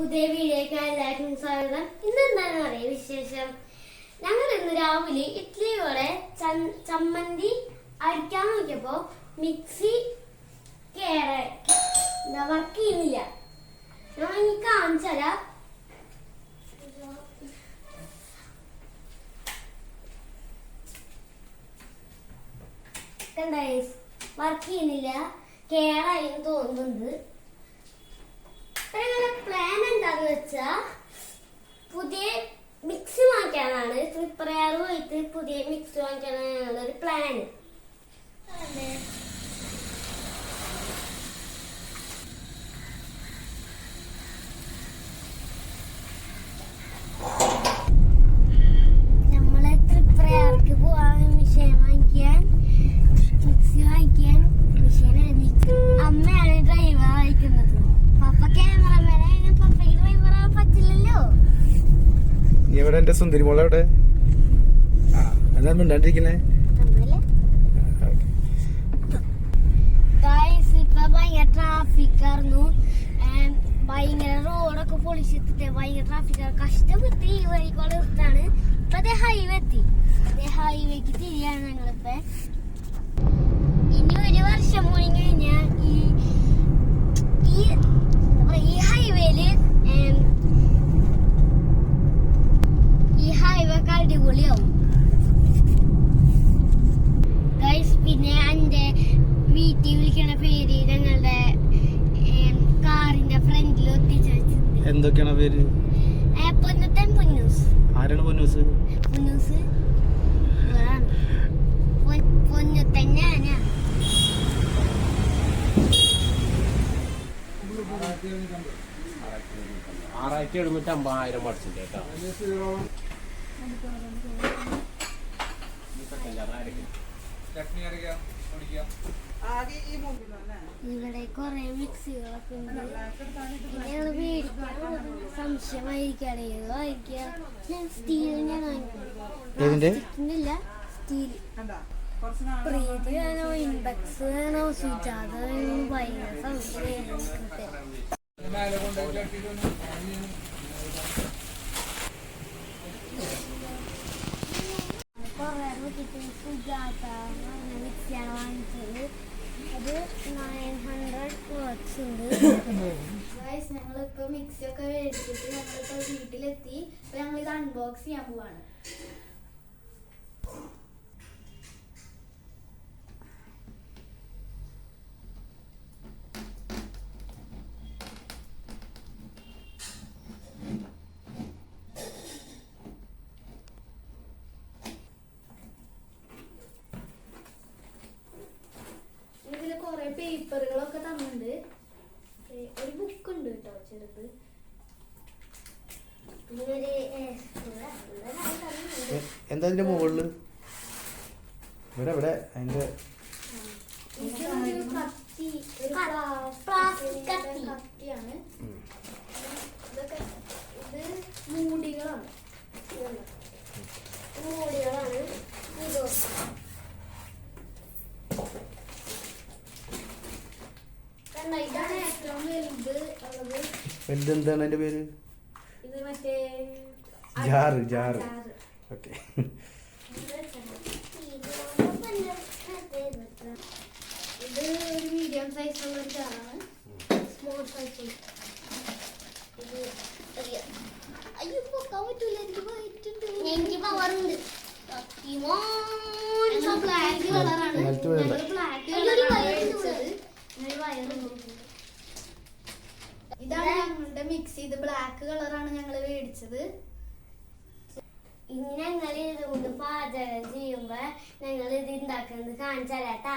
പുതിയ വീഡിയോക്ക് എല്ലാവർക്കും സ്വാഗതം. ഇന്നെന്താണെന്ന് അറിയാം വിശേഷം. ഞങ്ങൾ ഇന്ന് രാവിലെ ഇഡ്ഡലിയോടെ ചമ്മന്തി അടിക്കാൻ നോക്കിയപ്പോ മിക്സി വർക്ക് ചെയ്യുന്നില്ല. ഞാൻ ഇനി കാണിച്ചുതരാം. വർക്ക് ചെയ്യുന്നില്ല, കേടായി തോന്നുന്നുണ്ട്. പ്ലാൻ എന്താന്ന് വെച്ചാ പുതിയ മിക്സി വാങ്ങിക്കാനാണ്. പ്രിപ്പയർ പോയിട്ട് പുതിയ മിക്സി വാങ്ങിക്കാനാണ് ഒരു പ്ലാൻ. നമ്മളെ പ്രിപ്പയർക്ക് പോവാൻ മിഷീൻ വാങ്ങിക്കാൻ, മിക്സി വാങ്ങിക്കാൻ. മിഷീൻ അമ്മയാണ് ഡ്രൈവർ വായിക്കുന്നത്. പപ്പ ക്യാമറമാനാണ്. പപ്പയ്ക്ക് ഡ്രൈവർ ആവാൻ പറ്റില്ലല്ലോ. എവിടെ എന്റെ സുന്ദരി മോളെ എവിടെ? എന്താ മിണ്ടാണ്ടിരിക്കുന്നേ? ഇപ്പൊ ഭയങ്കര ട്രാഫിക് ആയിരുന്നു. ഭയങ്കര റോഡൊക്കെ പൊളിച്ചെത്തിട്ട് ഭയങ്കര ട്രാഫിക്. കഷ്ടപ്പെട്ട് ഈ വഴിക്കോടെ എടുത്താണ്. ഇപ്പൊ അതേ ഹൈവേ എത്തി. അതേ ഹൈവേക്ക് തിരിയാണ് ഞങ്ങളിപ്പോ. ഇനി ഒരു വർഷം പോയി കഴിഞ്ഞാൽ ഈ ഹൈവേയില് ഒക്കെ അടിപൊളിയാവും. പിന്നെ എന്റെ വീട്ടിൽ വിളിക്കണ പേര് ഞങ്ങളുടെ കാറിന്റെ ഫ്രണ്ടിൽ ഒത്തിച്ച് വെച്ചിട്ടുണ്ട്. എന്തൊക്കെയാണ് പേര്? പൊന്നത്തൻ പൊന്നൂസ്. ആരാണ് പൊന്നൂസ്? പൊന്നൂസ് പൊന്നത്തൻ ഞാനാ. $6,750 പഠിച്ചിട്ടുണ്ട് കേട്ടോ. ഇവിടെ കൊറേ മിക്സികളൊക്കെ ഉണ്ട്. ഞങ്ങൾ മേടിക്കാൻ സംശയമായിരിക്കാണ്. ഏത് വാങ്ങിക്കുക? ഞാൻ സ്റ്റീൽ ഞാൻ വാങ്ങിക്കില്ല. സ്റ്റീൽ പ്രീതി വേണോ ഇൻഡക്സ് വേണോ സുജാത വേണോ ഭയങ്കര സംശയം. സുജാത മിക്സിയാണ് വാങ്ങിച്ചത്. അത് 900 വാട്ട്സ് ഉണ്ട്. ഞങ്ങളിപ്പോ മിക്സി ഒക്കെ മേടിച്ചിട്ട് ഞങ്ങളിപ്പോ വീട്ടിലെത്തി. ഇപ്പൊ ഞങ്ങളിത് അൺബോക്സ് ചെയ്യാൻ പോവാണ്. ഇതില് കൊറേ പേപ്പറുകളൊക്കെ തന്നിട്ടുണ്ട്. ഒരു ബുക്ക് ഉണ്ട് കേട്ടോ, ചെറുത്. എന്താ അതിന്റെ മുകളില്? ഇവിടെ അതിന്റെ കത്തിയാണ്. ഇത് മൂടികളാണ്. ഇതാണ് ഏറ്റവും വലുത് ഉള്ളത്. വലുതെന്താണ് അതിന്റെ പേര്? ഇത് മറ്റേ ജാറ്. ഓക്കെ. ഇത് ഒരു മീഡിയം സൈസ് ഉള്ള ഒരു ജാറാണ്. Small size. ഇത് അയ്യോ പൊക്കാൻ പറ്റൂല. എനിക്ക് പവറുണ്ട്. ബ്ലാക്ക് കളറാണ്. ഇതാണ് ഞങ്ങളുടെ മിക്സി. ഇത് ബ്ലാക്ക് കളറാണ് ഞങ്ങൾ മേടിച്ചത്. ഇനി ഞങ്ങൾ ഇതുകൊണ്ട് പാചകം ചെയ്യുമ്പോ ഞങ്ങൾ ഇത് ഉണ്ടാക്കുന്നത് കാണിച്ചാലാട്ടാ.